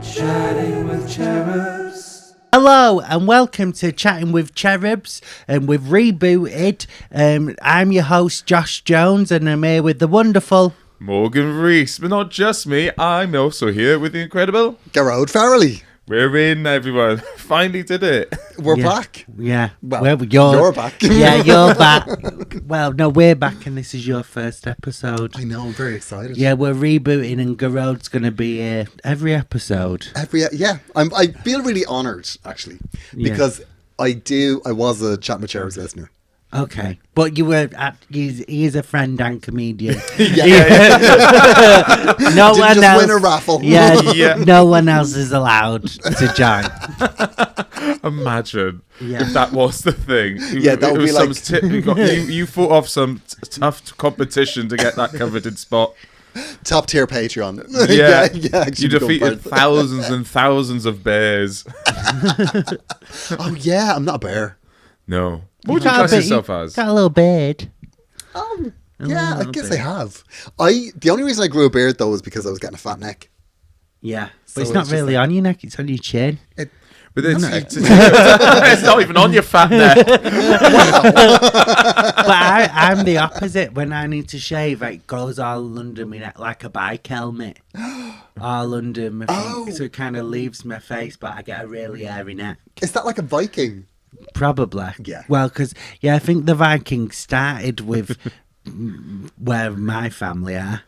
Chatting with Cherubs. Hello and welcome to Chatting with Cherubs, and we've rebooted. I'm your host Josh Jones, and I'm here with the wonderful Morgan Rees, but not just me, I'm also here with the incredible Gerald Farralley. We're in, everyone. Finally did it. We're back. Yeah. Well, you're back. Yeah, you're back. Well, no, we're back, and this is your first episode. I know, I'm very excited. Yeah, we're rebooting, and Gerald's going to be here every episode. I feel really honoured, actually, because I was a Chatting with Cherubs listener. Okay, but you were he is a friend and comedian. No Didn't one just else win a raffle. Yeah, no one else is allowed to join. Imagine if that was the thing. Yeah, that would be like... you fought off some tough competition to get that coveted spot. Top tier Patreon. Yeah, actually you defeated thousands and thousands of bears. Oh yeah, I'm not a bear. No. What would you class yourself as? Got a little beard. Yeah, I guess I have. The only reason I grew a beard though was because I was getting a fat neck. Yeah, So but it's not it's just really on your neck, it's on your chin. But it's not even on your fat neck. But I'm the opposite. When I need to shave, it goes all under my neck like a bike helmet. All under my face. So it kind of leaves my face, but I get a really hairy neck. Is that like a Viking? Probably. Yeah. Well, because, I think the Vikings started with where my family are.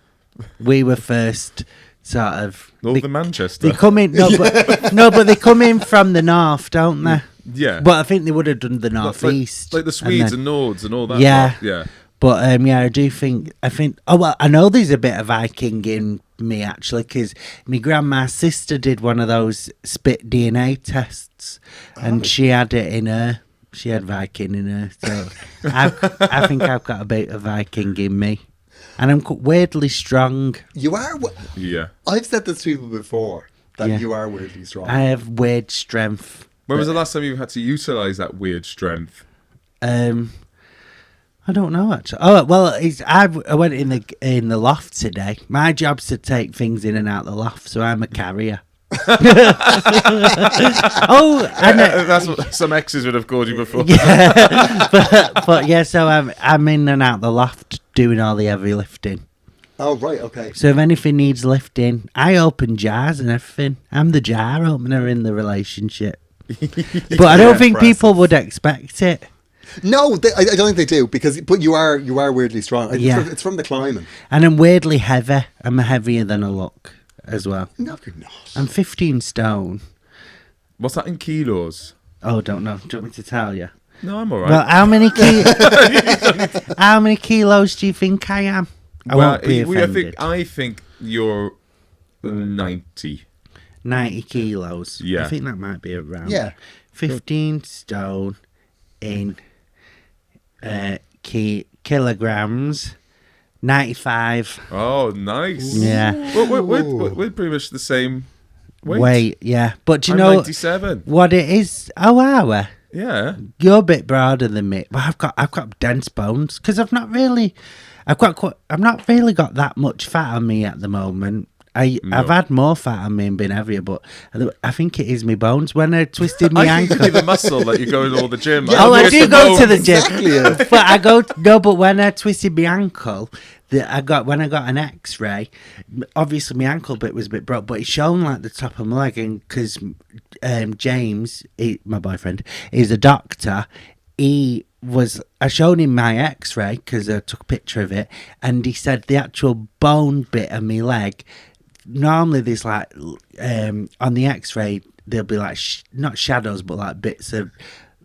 We were first sort of... Northern Manchester. They come in... but they come in from the north, don't they? Yeah. But I think they would have done the northeast. Like the Swedes and Nords and all that. Yeah. Yeah. But, I do think... I know there's a bit of Viking in me, actually, because my grandma's sister did one of those spit DNA tests, and she had it in her. She had Viking in her. So I think I've got a bit of Viking in me. And I'm weirdly strong. You are? Yeah. I've said this to people before, that you are weirdly strong. I have weird strength. When was the last time you had to utilise that weird strength? I don't know, actually. Oh, well, I went in the loft today. My job's to take things in and out the loft, so I'm a carrier. That's what some exes would have called you before. Yeah, but yeah, so I'm in and out the loft doing all the heavy lifting. Oh, right, okay. So if anything needs lifting, I open jars and everything. I'm the jar opener in the relationship. But I don't think people would expect it. No, I don't think they do, but you are weirdly strong. It's from the climbing. And I'm weirdly heavy. I'm heavier than I look as well. No, you're not. I'm 15 stone. What's that in kilos? Oh, don't know. Do you want me to tell you? No, I'm all right. Well, how many kilos do you think I am? I think you're 90. 90 kilos. Yeah. I think that might be around. Yeah. 15 stone in kilograms. 95. Oh, nice. Yeah. We're pretty much the same weight. Yeah. But do you I'm know 97. what it is? Oh, are we? Yeah. You're a bit broader than me, but I've got dense bones because I've not really got that much fat on me at the moment. I've had more fat on me and been heavier, but I think it is my bones. When I twisted my ankle, I the muscle that you go to all the gym. Yeah, I do go to the gym, exactly. but when I twisted my ankle, when I got an X-ray, obviously my ankle bit was a bit broke, but it shone like the top of my leg, and because James, my boyfriend, is a doctor, I showed him my X-ray because I took a picture of it, and he said the actual bone bit of my leg. Normally, there's like on the X-ray, there'll be like not shadows, but like bits of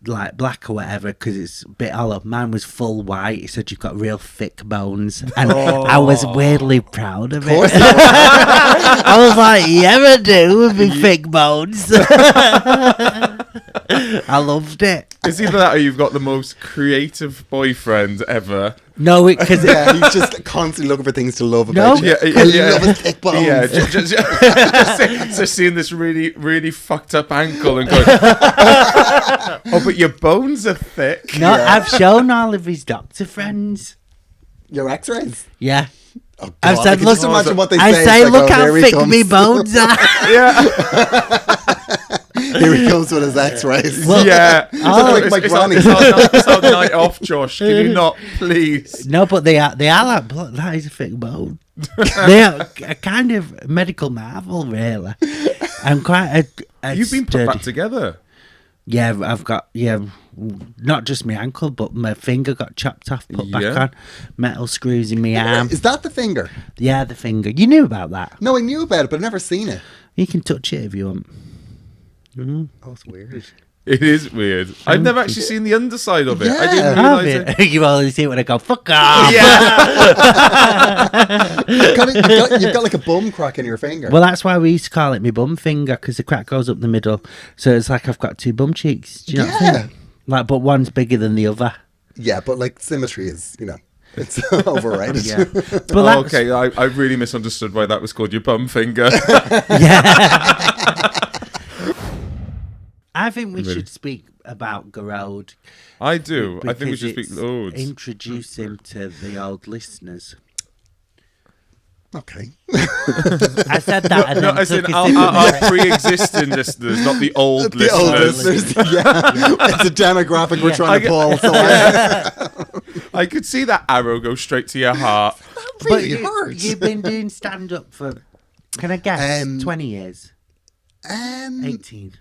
like black or whatever, because it's a bit hollow. Mine was full white. He said you've got real thick bones, and I was weirdly proud of it. I was like, yeah, I do with my thick bones. I loved it. It's either that or you've got the most creative boyfriend ever. No, because he's just constantly looking for things to love about you. I love his thick bones. Yeah, just seeing this really, really fucked up ankle and going, oh, but your bones are thick. No, I've shown all of his doctor friends. Your X-rays? Yeah. Oh, God, I've I said, can look, just imagine what they I say. say, It's like, look oh, how here he thick comes. me bones are. Here he comes with his X-rays. Well, Yeah. like my granny. It's our night off, Josh. Can you not, please? No, but they are like, "Look, that is a thick bone." They are a kind of medical marvel, really. I'm quite a You've been put sturdy- back together. Yeah, I've got not just my ankle, but my finger got chopped off, put back Yeah. on, metal screws in my arm. Is that the finger? Yeah, the finger. You knew about that. No, I knew about it, but I've never seen it. You can touch it if you want. Oh, it's weird. It is weird. I've never actually seen the underside of it. I Yeah. didn't Have realise it. it. You only see it when I go, fuck off. You've got like a bum crack in your finger. Well, that's why we used to call it my bum finger, because the crack goes up the middle. So it's like I've got two bum cheeks. Do you know what I'm Yeah. saying? Like, but one's bigger than the other. Yeah, but like symmetry is, it's overrated. Yeah. But Oh, that's, okay, I really misunderstood why that was called your bum finger. I think we Really? should speak about Gerald. I do. I think we because should speak it's loads. Introduce him to the old listeners. Okay. I said that and No, then as in took a our, sip of our my- pre-existing listeners, not the old The old listeners. listeners. Yeah. It's a demographic we're trying to pull. So I could see that arrow go straight to your heart. that really hurts. You've been doing stand-up for, can I guess, 20 years? 18. 18.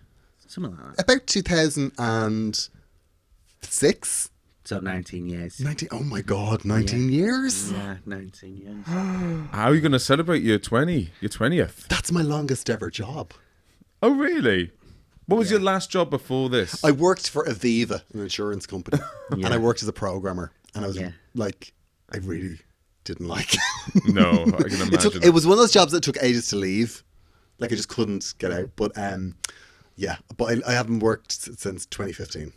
Something like that. About 2006. So 19 years. 19. Oh my God, 19 years? Yeah, 19 years. How are you going to celebrate your 20th? That's my longest ever job. Oh, really? What was your last job before this? I worked for Aviva, an insurance company, and I worked as a programmer. And I was like, I really didn't like it. No, I can imagine. It was one of those jobs that took ages to leave. Like I just couldn't get out. But but I haven't worked since 2015.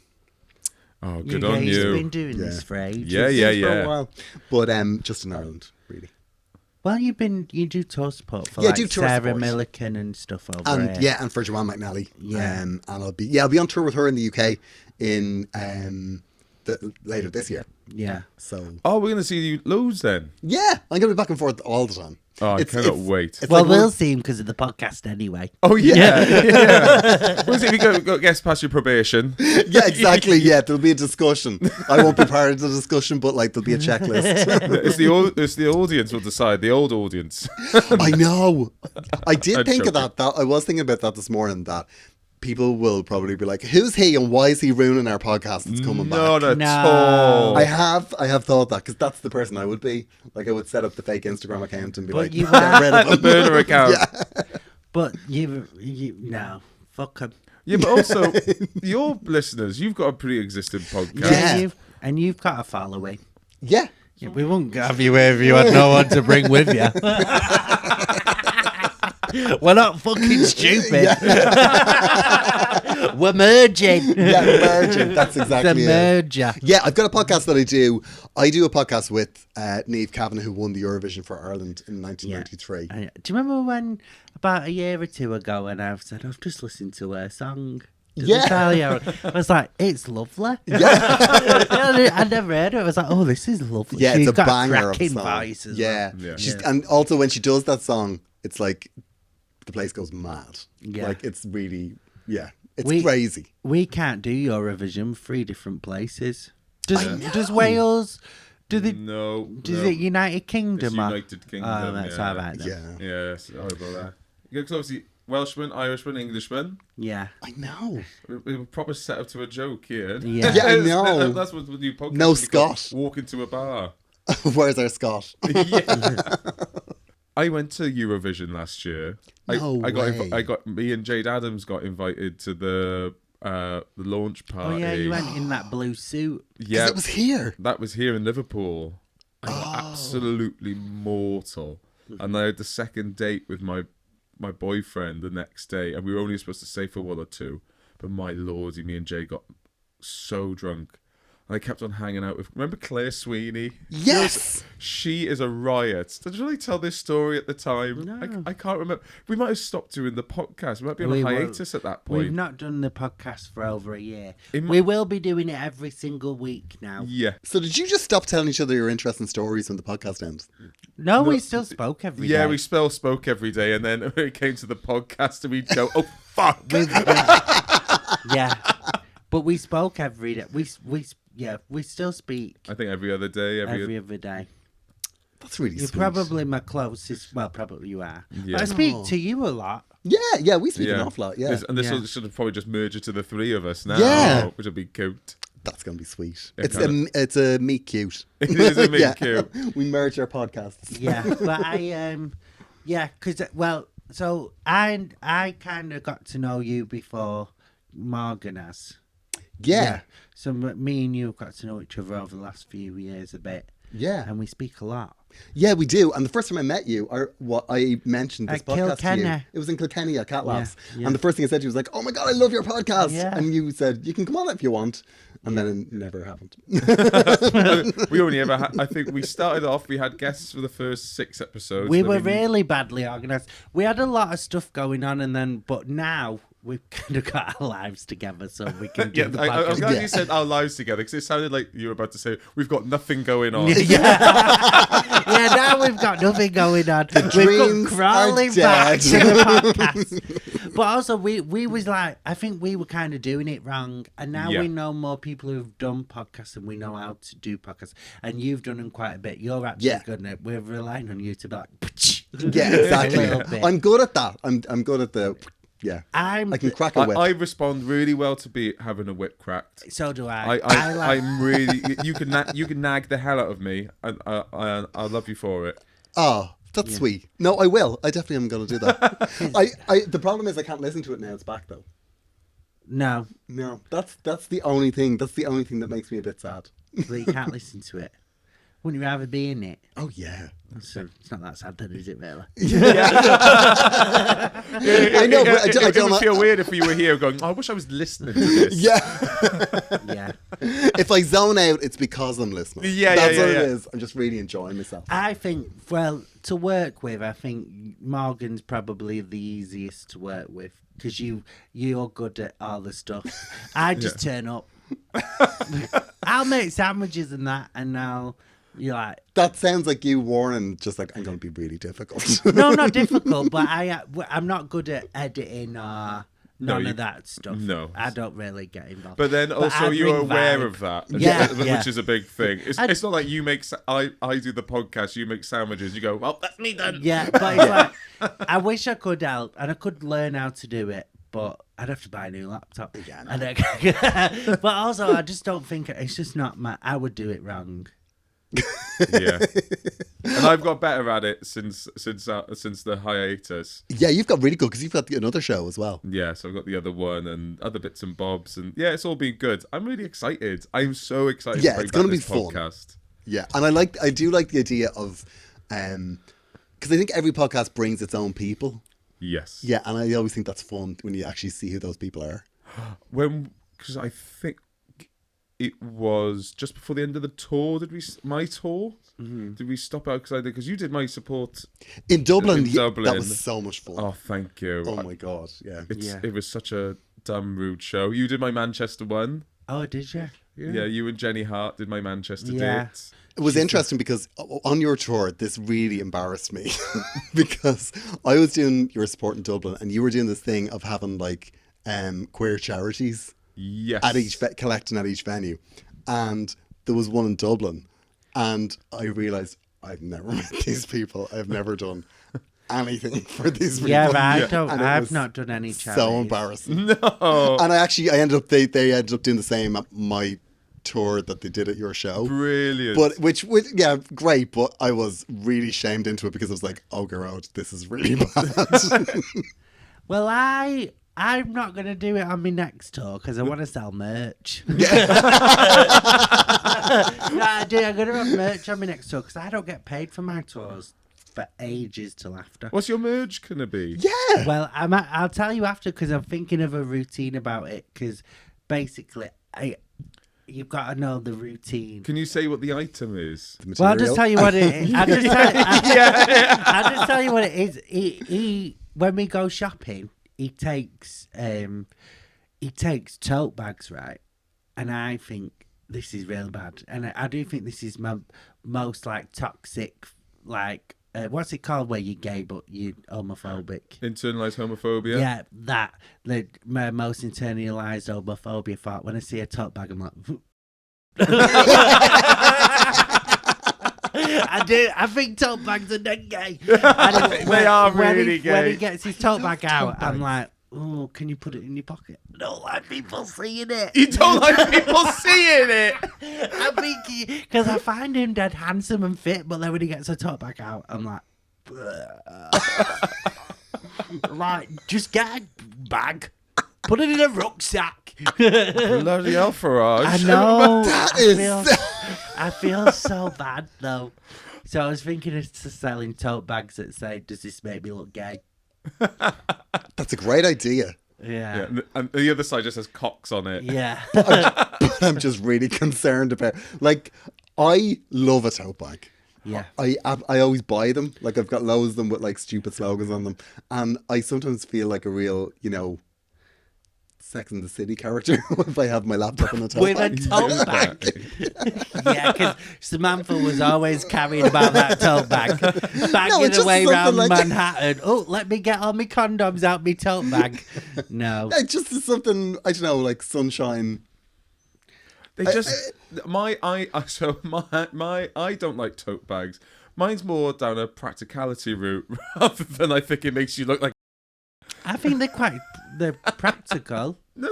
Oh, good on You've you. been doing this for ages. Yeah. For a while. But just in Ireland, really. Well, you do tour support for Yeah, I like do tour Sarah support. Milliken and stuff over And here. and for Joanne McNally. Yeah. And I'll be on tour with her in the UK in later this year. Yeah. So Oh, we're going to see you loads then. yeah, I'm gonna be back and forth all the time. Oh, I cannot wait. It's Well, like we'll see him because of the podcast anyway. Oh, yeah. We'll see if you go guess past your probation. yeah, exactly. Yeah, there'll be a discussion. I won't be part of the discussion, but like there'll be a checklist. It's the audience will decide, the old audience. I know. I did I'm think of joking. that. I was thinking about that this morning. That people will probably be like, "Who's he and why is he ruining our podcast? That's coming back." Not at No. all. I have thought that because that's the person I would be. Like I would set up the fake Instagram account and be But like, you "Get rid of The him." burner account. But you no, fuck him. Yeah, but also, your listeners, you've got a pre-existing podcast. Yeah. You've got a following. Yeah. Yeah, we won't have you here if you had no one to bring with you. We're not fucking stupid. We're merging. Yeah, merging. That's The exactly it. merger. Yeah, I've got a podcast that I do. I do a podcast with Niamh Kavanagh, who won the Eurovision for Ireland in 1993. Do you remember when, about a year or two ago, when I've said, I've just listened to her song? Yeah. I was like, it's lovely. Yeah, I never heard it. I was like, oh, this is lovely. yeah, She's it's a got banger of a cracking song. voice as Yeah, well. Yeah. She's, and also when she does that song, it's like the place goes mad. Yeah. Like it's really, it's We- crazy. We can't do Eurovision 3 different places. I know. Does Wales? Does No. it United Kingdom? It's or- United Kingdom. Oh, that's yeah. all right then. Yeah, Yeah, it's horrible that. Because obviously, Welshman, Irishman, Englishman. Yeah. I know. We're proper set up to a joke here. Yeah. Yeah, I know. That's what the new podcast. No will be called, Scott. Walk into a bar. Where's our Scott? Yeah. I went to Eurovision last year. No way. Me and Jade Adams got invited to the launch Oh party. yeah, you went in that blue suit. Yeah, It was here. that was here in Liverpool. I got absolutely mortal. And I had the second date with my boyfriend the next day, and we were only supposed to stay for 1 or 2. But my lordy, me and Jay got so drunk. And I kept on hanging out with. Remember Claire Sweeney? Yes. She is a riot. Did you really tell this story at the time? No. I can't remember. We might have stopped doing the podcast. We might be on a hiatus at that point. We've not done the podcast for over a year. It We will be doing it every single week now. Yeah. So did you just stop telling each other your interesting stories when the podcast ends? No, we still spoke every day. Yeah, we spoke every day, and then when it came to the podcast, and we'd go, "Oh fuck!" Yeah, but we spoke every day. We still speak I think every other day, every other day. That's really You're sweet. probably my closest. Well, probably you are. Yeah. But I speak to you a lot. Yeah, we speak an awful lot. Yeah, This Yeah. should have probably just merged it to the three of us now. Yeah. Which would be cute. that's gonna be sweet. Yeah, It's a meet cute. It is a meet Yeah. cute. We merge our podcasts. Yeah, but so I kind of got to know you before Morgan has. Yeah. So me and you have got to know each other over the last few years a bit, Yeah. and we speak a lot. Yeah, we do. And the first time I met you, I mentioned this At podcast to you. Kilkenny. It was in Kilkenny at Cat Labs. Yeah. And the first thing I said to you was like, "Oh my God, I love your podcast." Yeah. And you said, "You can come on if you want." And then it never happened. We only ever had, I think we started off, we had guests for the first 6 episodes. We then were really badly organised. We had a lot of stuff going on, but now we've kind of got our lives together, so we can do Yeah, the I'm podcast. glad Yeah. you said our lives together, because it sounded like you were about to say, we've got nothing going on. Yeah, now we've got nothing going on. We've dreams got crawling are back to dead. the podcast. But also, we was like, I think we were kind of doing it wrong. And now Yeah. we know more people who've done podcasts and we know how to do podcasts. And you've done them quite a bit. You're actually Yeah. good at it. We're relying on you to be like, Yeah, exactly. A little bit. I'm good at that. I'm good at the, yeah. I can crack a whip. I respond really well to be having a whip cracked. So do I. I'm really, you can nag the hell out of me, and I love you for it. Oh, that's sweet. No, I will. I definitely am going to do that. The problem is I can't listen to it now. It's back though. No, No, that's the only thing. That's the only thing that makes me a bit sad. but you can't listen to it. Wouldn't you rather be in it? Oh yeah. So it's not that sad then, is it, really? I know, but I It don't would feel weird if you were here going, oh, I wish I was listening to this. Yeah. Yeah. If I zone out, it's because I'm listening. Yeah, That's yeah, what yeah. it is. I'm just really enjoying myself. I think, well, to work with, I think Morgan's probably the easiest to work with because you're good at all the stuff. I just turn up. I'll make sandwiches and that, and you're like, That sounds like you warning, just like, I'm going to be really difficult. no, not difficult, but I'm not good at editing or none of that stuff. No. I don't really get involved. But then also I you're bring aware vibe. of that, Yeah, which yeah. is a big thing. It's not like you make, I do the podcast, you make sandwiches, you go, well, that's me done. Yeah, but it's like, I wish I could help, and I could learn how to do it, but I'd have to buy a new laptop. Yeah, But also, I just don't think it's just not I would do it wrong. Yeah. And I've got better at it since the hiatus. Yeah, you've got really good because you've got another show as well. Yeah, so I've got the other one and other bits and bobs, and yeah, it's all been good. I'm really excited. I'm so excited. Yeah, to bring it's gonna back be this fun. podcast. Yeah, and I do like the idea of, because I think every podcast brings its own people. Yes. Yeah, and I always think that's fun when you actually see who those people are. Because I think it was just before the end of the tour. My tour? Mm-hmm. Did we stop out because you did my support In Dublin, In Dublin. that was so much fun. Oh, thank you. Oh my God, yeah. It was such a dumb, rude show. You did my Manchester one. Oh, did you? Yeah, you and Jenny Hart did my Manchester Yeah. date. It was interesting because on your tour, this really embarrassed me because I was doing your support in Dublin and you were doing this thing of having like queer charities Yes. at each collecting at each venue, and there was one in Dublin, and I realised I've never met these people. I've never done anything for these people. Yeah, And it I've was not done any charities. So embarrassing. No. And I ended up they ended up doing the same at my tour that they did at your show. Brilliant. But which yeah, great. But I was really shamed into it because I was like, oh, Gerald, this is really bad. Well, I'm not going to do it on my next tour because I want to sell merch. No, I do. I'm going to have merch on my next tour because I don't get paid for my tours for ages till after. What's your merge gonna be? Yeah. Well, I'll tell you after because I'm thinking of a routine about it because basically you've got to know the routine. Can you say what the item is? The Well, I'll just material. tell you what it is. I'll just tell you what it is. He when we go shopping, he takes tote bags, right? And I think this is real bad. And I do think this is my most like toxic, like what's it called where you're gay but you're homophobic? Internalized homophobia. Yeah, my most internalized homophobia thought. When I see a tote bag, I'm like, I do. I think tote bags are dead gay. They are really gay. When he gets his tote bag out, I'm like, oh, can you put it in your pocket? I don't like people seeing it. You don't like people seeing it. I think because I find him dead handsome and fit, but then when he gets a tote bag out, I'm like, like just get a bag, put it in a rucksack. Bloody hell, Farage. I know. That I is- feel, I feel so bad though. So I was thinking of selling tote bags that say, "Does this make me look gay?" That's a great idea. Yeah, and the other side just has cocks on it. Yeah. But I'm just really concerned about. Like, I love a tote bag. Yeah. I always buy them. Like, I've got loads of them with like stupid slogans on them, and I sometimes feel like a real, Sex and the City character if I have my laptop in a tote With bag. a tote bag. Yeah, because Samantha was always carrying about that tote bag, bagging just away something around like- Manhattan. Oh, let me get all my condoms out my tote bag. No. It just is something, I don't know, like sunshine. They just I don't like tote bags. Mine's more down a practicality route rather than I think it makes you look like. I think they're practical. No,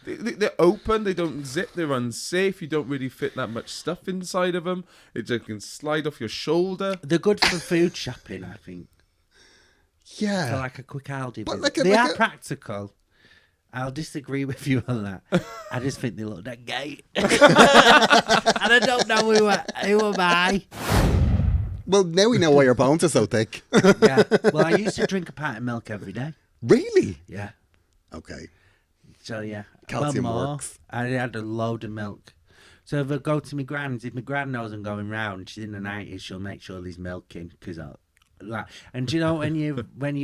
they're open. They don't zip. They're unsafe. You don't really fit that much stuff inside of them. It just can slide off your shoulder. They're good for food shopping, I think. Yeah. For like a quick Aldi But visit. like They a- are practical. I'll disagree with you on that. I just think they look that gay. And I don't know who am I. Well, now we know why your bones are so thick. Yeah. Well, I used to drink a pint of milk every day. Really? Yeah. Okay. So yeah, Calcium more. works. I had a load of milk. So if I go to my gran's, if my gran knows I'm going round, she's in the 90s, she'll make sure there's milk in. Cause and do you know when you're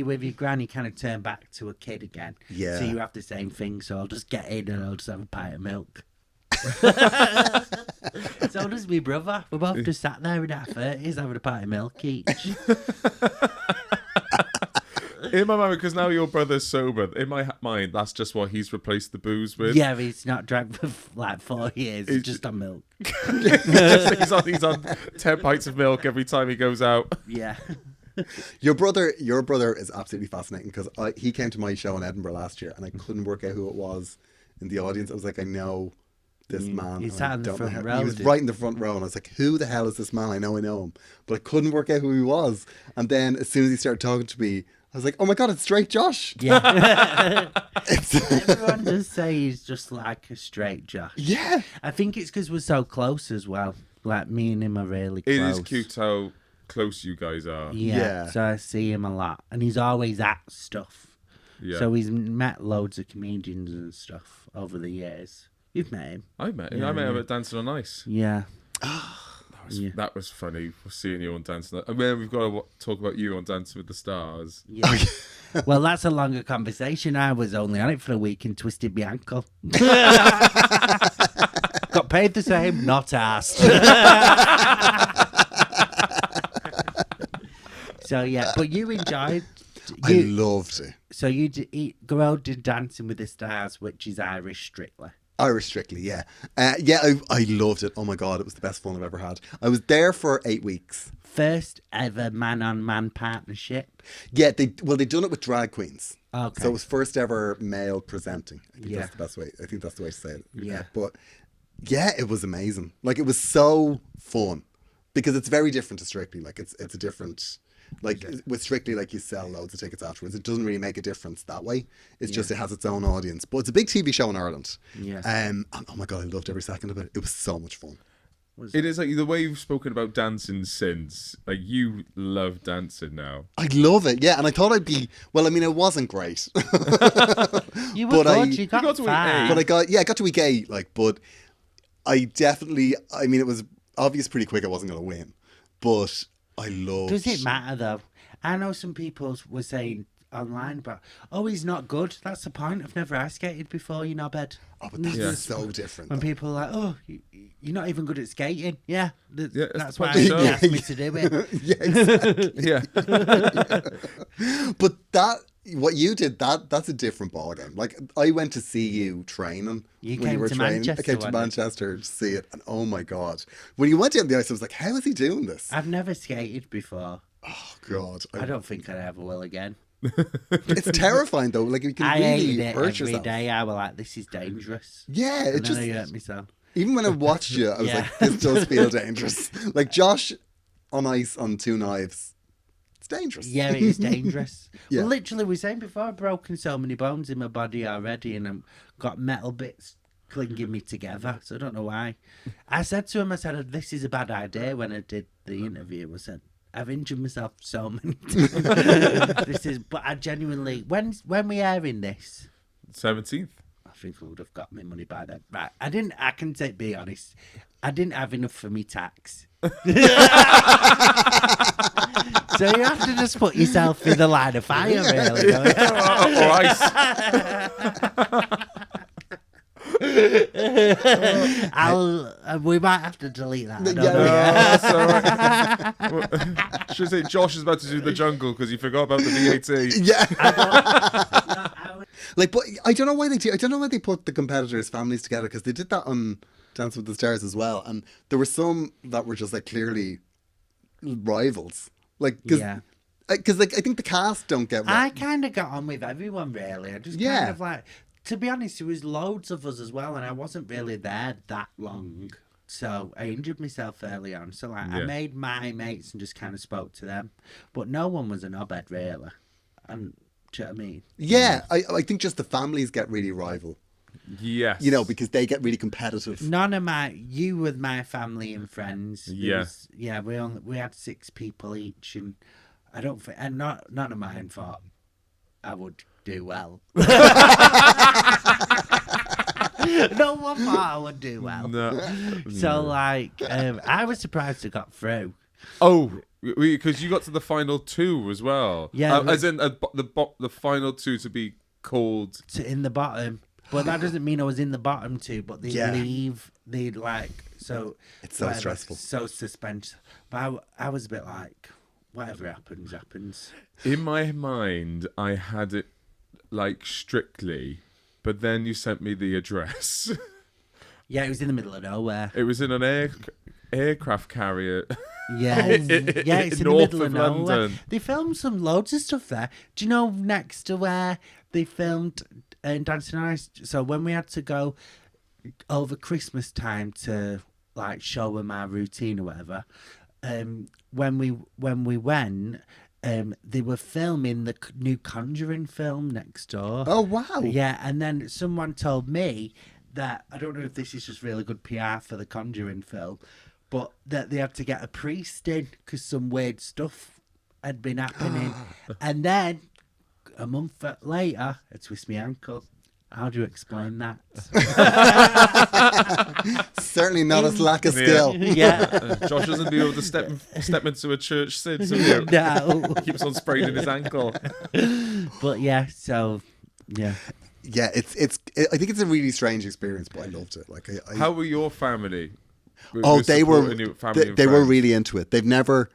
with your gran, you kind of turn back to a kid again. Yeah. So you have the same thing. So I'll just get in and I'll just have a pint of milk. So does my brother. We're both just sat there in our 30s having a pint of milk each. In my mind, because now your brother's sober, in my mind, that's just what he's replaced the booze with. Yeah, he's not drank for like 4 years. He's just on milk. he's on 10 pints of milk every time he goes out. Yeah. Your brother is absolutely fascinating because he came to my show in Edinburgh last year and I couldn't work out who it was in the audience. I was like, I know this man. He and sat I in the don't know front how- row, He was did- right in the front row, and I was like, "Who the hell is this man? I know him," but I couldn't work out who he was. And then as soon as he started talking to me, I was like, "Oh my god, it's straight Josh!" Yeah. Everyone does say he's just like a straight Josh. Yeah. I think it's because we're so close as well. Like me and him are really close. It is cute how close you guys are. Yeah. Yeah. So I see him a lot, and he's always at stuff. Yeah. So he's met loads of comedians and stuff over the years. You've met him. I met him. Yeah, I met him yeah. at Dancing on Ice. Yeah. That was funny seeing you on Dancing. And then we've got to talk about you on Dancing with the Stars. Yeah. Well, that's a longer conversation. I was only on it for a week and twisted my ankle. Got paid the same, not asked. So yeah, but you enjoyed. I loved it. So you Gerald did Dancing with the Stars, which is Irish strictly. Irish Strictly, yeah. I loved it. Oh my god, it was the best fun I've ever had. I was there for 8 weeks. First ever man-on-man partnership. Yeah, they'd done it with drag queens. Okay. So it was first ever male presenting. I think Yeah. that's the best way. I think that's the way to say it. Yeah. But yeah, it was amazing. Like, it was so fun because it's very different to Strictly. Like, it's a different. Like, with Strictly, like, you sell loads of tickets afterwards. It doesn't really make a difference that way. It's just it has its own audience. But it's a big TV show in Ireland. Yeah. And oh my god, I loved every second of it. It was so much fun. It is like the way you've spoken about dancing since. Like, you love dancing now. I love it, yeah. And I thought I'd be. Well, I mean, it wasn't great. You were But good. You got got to far. week But I got to week 8, like, but I mean, it was obvious pretty quick I wasn't going to win, but I loved... Does it matter though? I know some people were saying online about, oh, he's not good. That's the point. I've never ice skated before, you knobhead. Oh, but that's so different. When people are like, oh, you're not even good at skating. Yeah, that's why what they they asked me to do it. Yeah, exactly. Yeah. But what you did, that's a different ballgame. Like, I went to see you training. You when came you were to training. Manchester, I came to wasn't it? Manchester to see it, and oh my God. When you went down the ice, I was like, how is he doing this? I've never skated before. Oh God. I don't think I ever will again. It's terrifying though. Like, you can I really hated it hurt every yourself. day. I was like, this is dangerous. Yeah, And it then just... I hurt myself. Even when I watched you, I was Yeah. like, this does feel dangerous. Like, Josh on ice on 2 knives. It's dangerous. Yeah, it is dangerous. Yeah. Well, literally, we were saying before, I've broken so many bones in my body already, and I've got metal bits clinging me together, so I don't know why. I said to him, I said, this is a bad idea when I did the interview. I said, I've injured myself so many times. But I genuinely, when we airing this, 17th. I think I would have got my money by then. Right, I can be honest, I didn't have enough for me tax. So you have to just put yourself in the line of fire, really. Don't you? Or ice. We might have to delete that. I don't Yeah. know. That's all right. Should I say Josh is about to do the jungle because he forgot about the VAT? Yeah. Like, but I don't know why they do. I don't know why they put the competitors' families together, because they did that on Dance with the Stars as well, and there were some that were just like clearly rivals. Like, because Yeah. like I think the cast don't get. I kind of got on with everyone, really. I just kind of like, to be honest, there was loads of us as well, and I wasn't really there that long. So I injured myself early on. So like, I Yeah. made my mates and just kind of spoke to them. But no one was a knobhead, really. And do you know what I mean? Yeah, I think just the families get really rival. Yes. You know, because they get really competitive. You with my family and friends. Yeah. We had 6 people each, and I don't think, and none of mine thought I would do well. No one thought I would do well. No. So like, I was surprised I got through. Oh, because you got to the final 2 as well. Yeah, as in the final 2 to be called. In the bottom. But that doesn't mean I was in the bottom 2, but they leave, so... It's so stressful. So suspense. But I was a bit like, whatever happens, happens. In my mind, I had it like strictly, but then you sent me the address. Yeah, it was in the middle of nowhere. It was in an aircraft carrier. Yeah, it's in the north middle of nowhere. London. They filmed some loads of stuff there. Do you know next to where they filmed Dancing on Ice? So when we had to go over Christmas time to like show them our routine or whatever, when we went, they were filming the new Conjuring film next door. Oh wow! Yeah, and then someone told me that, I don't know if this is just really good PR for the Conjuring film, but that they had to get a priest in because some weird stuff had been happening. And then a month later, I twist my ankle. How do you explain that? Certainly not a lack of skill. Yeah. Josh doesn't be able to step into a church since. So No. keeps on spraining his ankle. But yeah, so yeah. Yeah, I think it's a really strange experience, but I loved it. Like, How were your family? They were supporting you, family and they were friends? really into it. They've never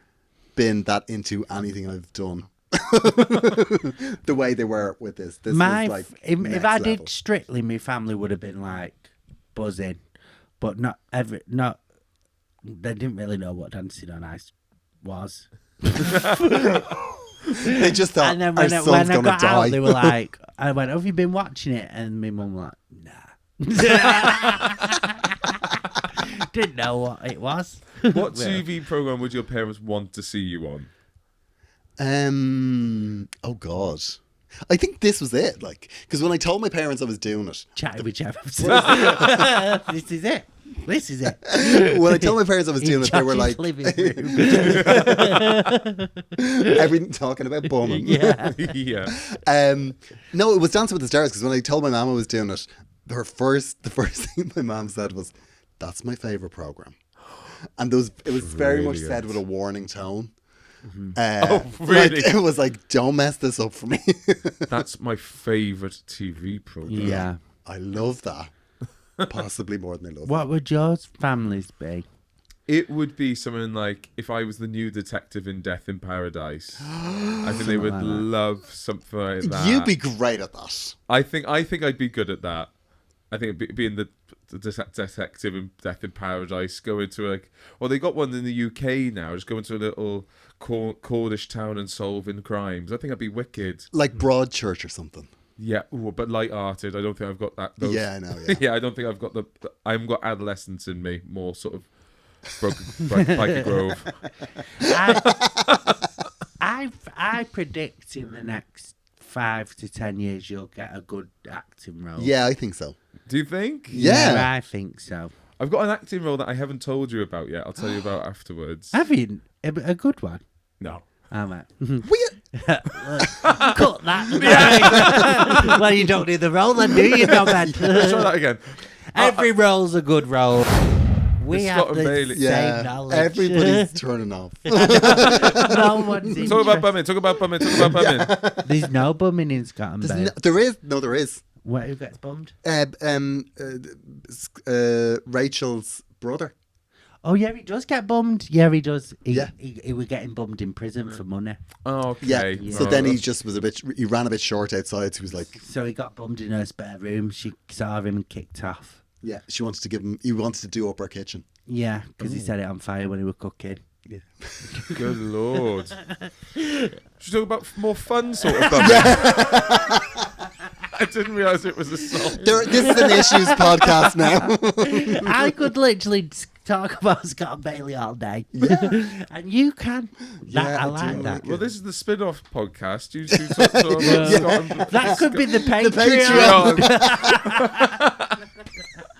been that into anything I've done. The way they were with this. This was like if next I level. did Strictly, my family would have been like buzzing, but not. They didn't really know what Dancing on Ice was. They just thought And then our when son's I gonna got die. out, they were like, I went, have you been watching it? And my mum was like, nah. Didn't know what it was. What TV program would your parents want to see you on? Oh God, I think this was it. Like, because when I told my parents I was doing it, Chatting with Cherubs. This is it. This is it. when I told my parents I was doing it, they were Josh's like, living room. everything talking about bumming. Yeah. Yeah. No, it was Dancing with the Stars, because when I told my mom I was doing it, the first thing my mom said was, That's my favourite programme. And it was very much said Brilliant. with a warning tone. Oh, really? Like, it was like, don't mess this up for me. That's my favourite TV program. Yeah. I love that. Possibly more than I love What would yours families be? It would be something like if I was the new detective in Death in Paradise. I think they would like that. love something like that. that. You'd be great at that. I think I'd be good at that. I think being the detective in Death in Paradise, go into like, well, they got one in the UK now. Just go into a little Cornish town and solving crimes. I think I'd be wicked. Like Broadchurch or something. Yeah, ooh, but light-hearted. I don't think I've got that. Yeah, I know. Yeah. Yeah, I don't think I've got I haven't got adolescence in me. More sort of Biker Grove. I predict in the next 5 to 10 years you'll get a good acting role. Yeah, I think so. Do you think? Yeah. I think so. I've got an acting role that I haven't told you about yet. I'll tell you about afterwards. Have you a good one? No. I'm at. We, Cut that. Well, you don't do the role, then, do you, no, man? Let's try that again. Every role's a good role. We It's have Scott and the Bailey. same yeah. knowledge. Everybody's turning off. No one's Talk about bumming. Talk about bumming. Talk about bumming. There's no bumming in Scott and Bailey. There is. No, there is. Who gets bummed? Rachel's brother. Oh, yeah, he does get bummed. Yeah, he does. Yeah. He was getting bummed in prison for money. Oh, okay. Yeah. So then he just was he ran a bit short outside. So he was like, So he got bummed in her spare room. She saw him and kicked off. yeah, he wanted to do up our kitchen. Yeah, because he set it on fire when he was cooking. Yeah. Good lord. Should we talk about more fun sort of bumming? I didn't realise it was assault. This is an issues podcast now. I could literally talk about Scott and Bailey all day. And you can. Yeah, I I like do that. like Well, this is the spin-off podcast. You two talk about Scott and That could be the Patreon. Patreon.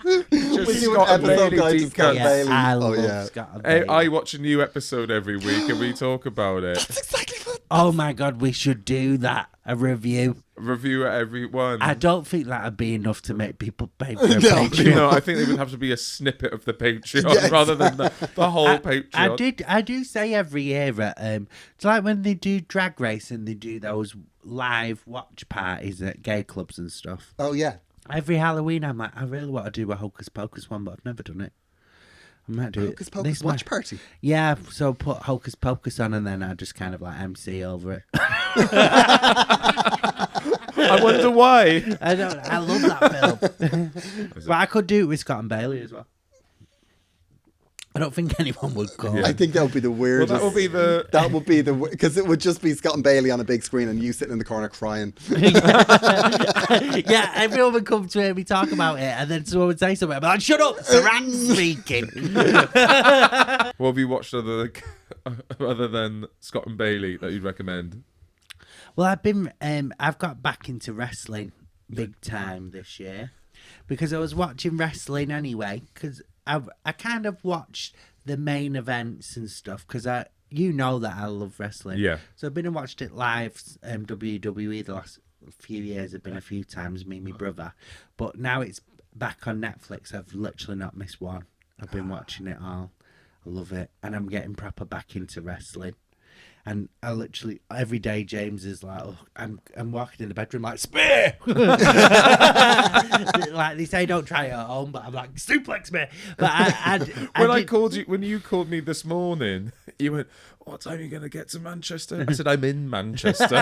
Just We do Scott an and episode Bailey guide to deep Scott cuts. and Bailey. I Oh, love yeah. Scott and Hey, Bailey. I watch a new episode every week and we talk about it. That's exactly what. Oh my God, we should do that. A review. Review it every one. I don't think that'd be enough to make people pay for a No. Patreon. No, I think there would have to be a snippet of the Patreon Yeah, rather than the whole Patreon. I do say every year at it's like when they do Drag Race and they do those live watch parties at gay clubs and stuff. Oh yeah. Every Halloween I'm like, I really want to do a Hocus Pocus one, but I've never done it. I might do Hocus it. Pocus this watch way. party. Yeah, so put Hocus Pocus on and then I just kind of like MC over it. I wonder why. I love that film. But I could do it with Scott and Bailey as well. I don't think anyone would go. Yeah. I think that would be the Well, weirdest. that would be the... because it would just be Scott and Bailey on a big screen and you sitting in the corner crying. Yeah, everyone would come to hear me talk about it, and then someone would say something. I'd be like, "Shut up, Saran's speaking." What have you watched other than Scott and Bailey that you'd recommend? Well, I've got back into wrestling big time this year because I was watching wrestling anyway. Because I kind of watched the main events and stuff because you know that I love wrestling. Yeah. So I've been and watched it live. WWE the last few years. I've been a few times. Me and my brother, but now it's back on Netflix. I've literally not missed one. I've been watching it all. I love it, and I'm getting proper back into wrestling. And I literally every day James is like, oh, I'm walking in the bedroom like spear. Like they say, don't try it at home, but I'm like suplex me. But When you called me this morning, you went, "What time are you going to get to Manchester?" I said, "I'm in Manchester."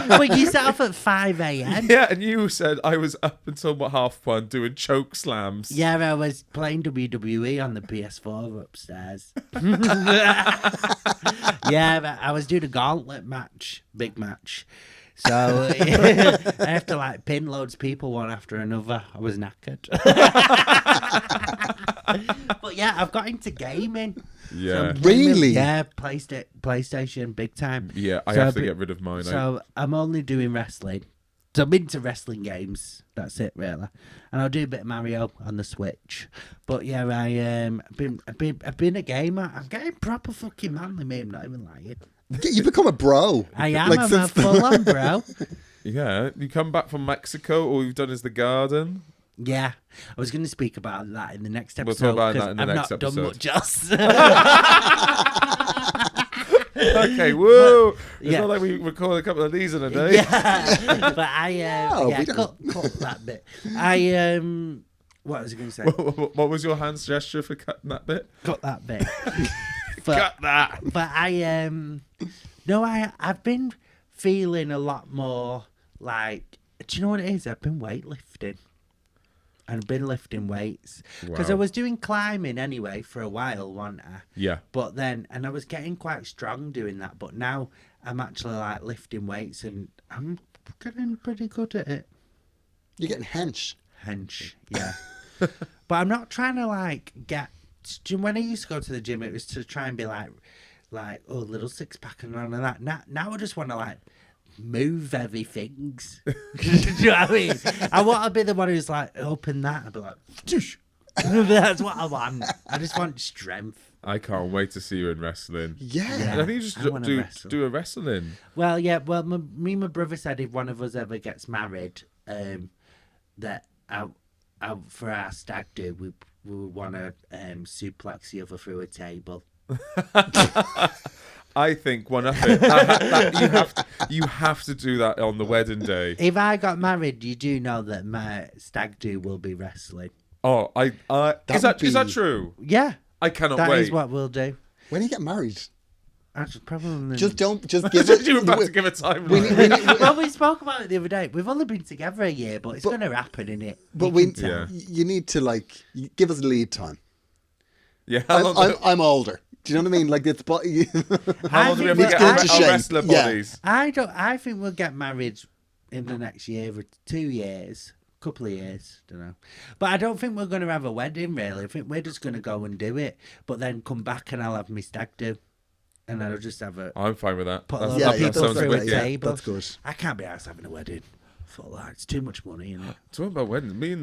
well, you set off at 5 a.m. Yeah, and you said I was up until 1:30 doing choke slams. Yeah, I was playing WWE on the PS4 upstairs. Yeah, but I was doing a gauntlet match, big match. So I have to like pin loads of people one after another. I was knackered. But yeah, I've got into gaming. Yeah. So I'm gaming- Really? Yeah, PlayStation big time. Yeah, I So have I've to been- get rid of mine. So I'm only doing wrestling. So I'm into wrestling games. That's it, really. And I'll do a bit of Mario on the Switch. But yeah, I've been a gamer. I'm getting proper fucking manly, mate. I'm not even lying. You become a bro. I am. Like, I'm a since- full on bro. Yeah, you come back from Mexico, all you've done is the garden. Yeah, I was going to speak about that in the next We'll episode. talk about that in the I've next not done episode. much else. Okay, woo! It's yeah. not like we record a couple of these in a day. Yeah, but I No, we cut don't. that bit. What was I going to say? What was your hands gesture for cutting that bit? Cut that bit. But, Cut that! but I've been feeling a lot more like, do you know what it is? I've been weightlifting. And been lifting weights. Because I Wow. was doing climbing anyway for a while, wasn't I? Yeah. But then, and I was getting quite strong doing that. But now I'm actually like lifting weights and I'm getting pretty good at it. You're getting hench. Hench, yeah. But I'm not trying to like get. When I used to go to the gym, it was to try and be like oh, little six pack and none of that. Now I just want to like move heavy things. Do you know what I mean? I want to be the one who's like open that and be like, "Toosh." That's what I want. I just want strength. I can't wait to see you in wrestling. Yeah. I think you just I wanna wrestle. do a wrestling. Well, yeah. Well, me and my brother said if one of us ever gets married, that for our stag do, we would want to suplex the other through a table. I think one up it. You have to do that on the wedding day. If I got married, you do know that my stag do will be wrestling. Oh, is that would be- true? Yeah, I cannot that wait. is what we'll do. When you get married, That's probably just give it. You were about to give a time. well, we spoke about it the other day. We've only been together a year, but it's going to happen, innit? But Yeah. you need to give us lead time. Yeah. How long, I'm older. Do you know what I mean? Like it's how long do we have to think get we'll- our into shape. wrestler Yeah. bodies? I think we'll get married in the next year or 2 years, couple of years, don't know. But I don't think we're going to have a wedding. Really, I think we're just going to go and do it, but then come back and I'll have my stag do, and then I'll just have a I'm fine with that. put a That's- lot yeah, of yeah, people that's through great, a yeah. table. That's good. I can't be arsed having a wedding. For that, it's too much money, isn't it? Talking about wedding, me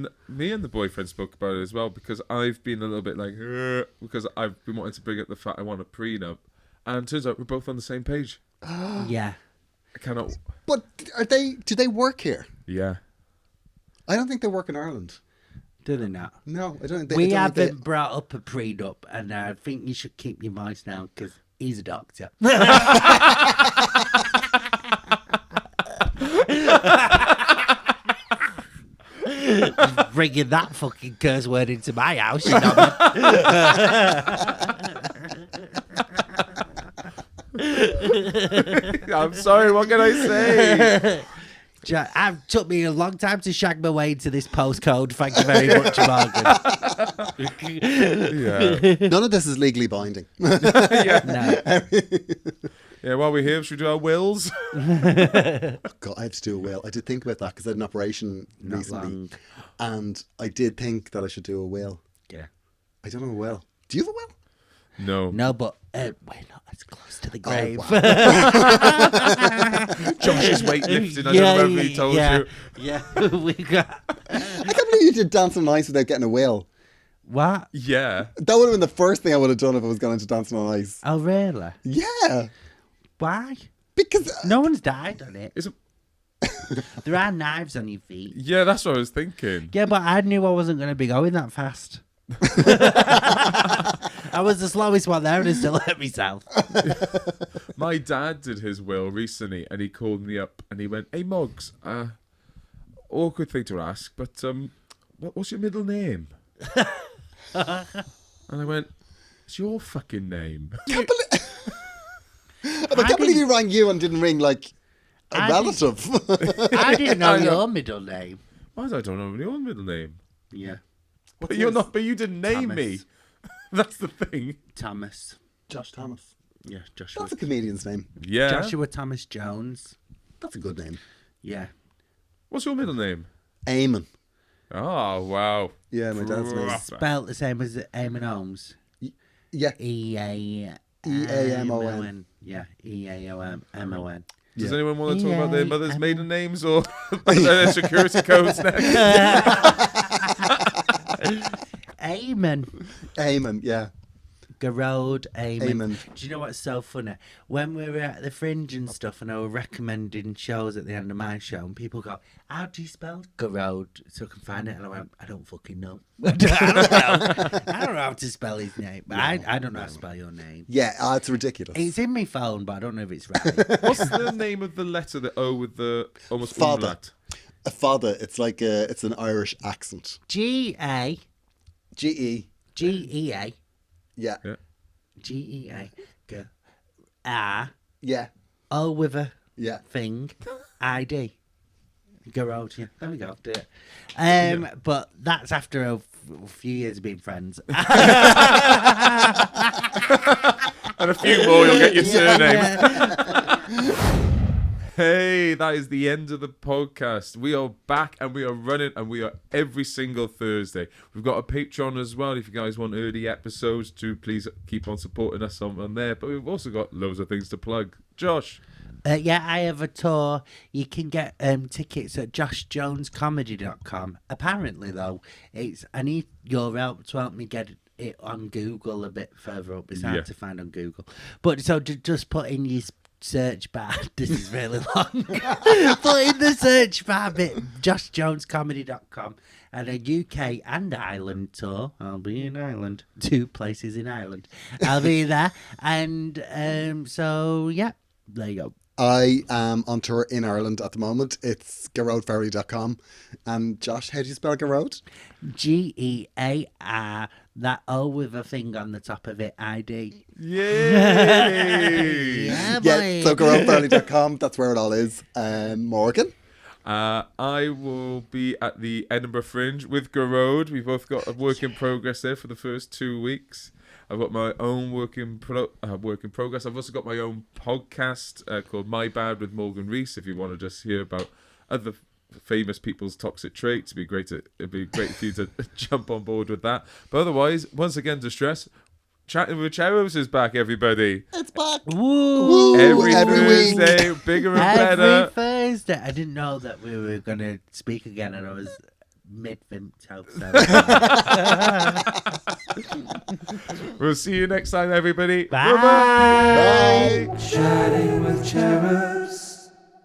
and the boyfriend spoke about it as well because I've been a little bit like because I've been wanting to bring up the fact I want a prenup, and it turns out we're both on the same page. Yeah. I cannot. But do they work here? Yeah. I don't think they work in Ireland. Do they not? No, I don't think they. We I don't think haven't brought up a prenup, and I think you should keep your voice down because he's a doctor. Bringing that fucking curse word into my house, you know. I'm sorry. What can I say? It took me a long time to shag my way into this postcode. Thank you very much, Morgan. Yeah. None of this is legally binding. No. Yeah. While we're here, should we do our wills? God, I have to do a will. I did think about that because I had an operation Not recently, long. and I did think that I should do a will. Yeah. I don't have a will. Do you have a will? No. No, but we're not as close to the grave. wow. Josh is weightlifting. I don't remember if he told you. Yeah, we got. I can't believe you did Dancing on Ice without getting a will. What? Yeah. That would have been the first thing I would have done if I was going into Dancing on Ice. Oh, really? Yeah, Why? because No one's died on it. Is it? There are knives on your feet. Yeah, that's what I was thinking. Yeah, but I knew I wasn't going to be going that fast. I was the slowest one there and I still hurt myself. My dad did his will recently, and he called me up and he went, "Hey, Moggs, awkward thing to ask, but what's your middle name?" And I went, "It's your fucking name." I can't believe he rang you and didn't ring like a I relative. I didn't know I know. your middle name. Why do I don't know your middle name? Yeah. But you're not. But you didn't name me. Thomas. That's the thing. Thomas. Josh Thomas. Yeah, Joshua. That's a comedian's name. Yeah. Joshua Thomas Jones. That's a good name. Yeah. What's your middle name? Eamon. Oh wow. Yeah, my dad's name. Proper. Spelled the same as Eamon Holmes. Yeah. E-A-M-O-N. Yeah, E-A-M-O-N. Does Yeah. anyone want to talk about their mother's Yeah. maiden names or their security codes next? Eamon. Eamon, yeah. Gerald, Eamon. Eamon. Do you know what's so funny? When we were at the Fringe and stuff, and I was recommending shows at the end of my show, and people go, "How do you spell Gerald?" So I can find it, and I went, "I don't fucking know. I don't know how to spell his name. But I don't know how to spell your name. Yeah, it's ridiculous. It's in my phone, but I don't know if it's right." What's the name of the letter, the O with the almost Father. umlaut? A father. It's like it's an Irish accent. G-A. G-E. G-E-A. Yeah. Yeah. G-E-A. A. Yeah. O with a Yeah. thing. I-D. Gerald, yeah. There we go. Do it. But that's after a few years of being friends. And a few more, you'll get your surname. Hey, that is the end of the podcast. We are back and we are running and we are every single Thursday. We've got a Patreon as well. If you guys want early episodes, to please keep on supporting us on there. But we've also got loads of things to plug. Josh. Yeah, I have a tour. You can get tickets at joshjonescomedy.com. Apparently, though, I need your help to help me get it on Google a bit further up. It's hard to find on Google. But so just put in your search bar. This is really long. Put in the search bar bit, joshjonescomedy.com, and a UK and Ireland tour. I'll be in Ireland. 2 places in Ireland. I'll be there. And so, yeah, there you go. I am on tour in Ireland at the moment. It's gearoidfarralley.com. And Josh, how do you spell Gerald? G-E-A-R, that O with a thing on the top of it, I-D. Yay! Yeah, boy. Yeah, so gearoidfarralley.com. That's where it all is. Morgan? I will be at the Edinburgh Fringe with Gerald. We've both got a work in progress there for the first 2 weeks. I've got my own work in progress. I've also got my own podcast called My Bad with Morgan Rees. If you want to just hear about other famous people's toxic traits, it'd be great for you to jump on board with that. But otherwise, once again, to stress, Chatting with Cherubs is back, everybody. It's back. Woo! Every Thursday, bigger and better. Every Thursday. I didn't know that we were going to speak again, and I was mid-vimto. We'll see you next time, everybody. Bye. Bye-bye. Bye. Chatting with Cherubs.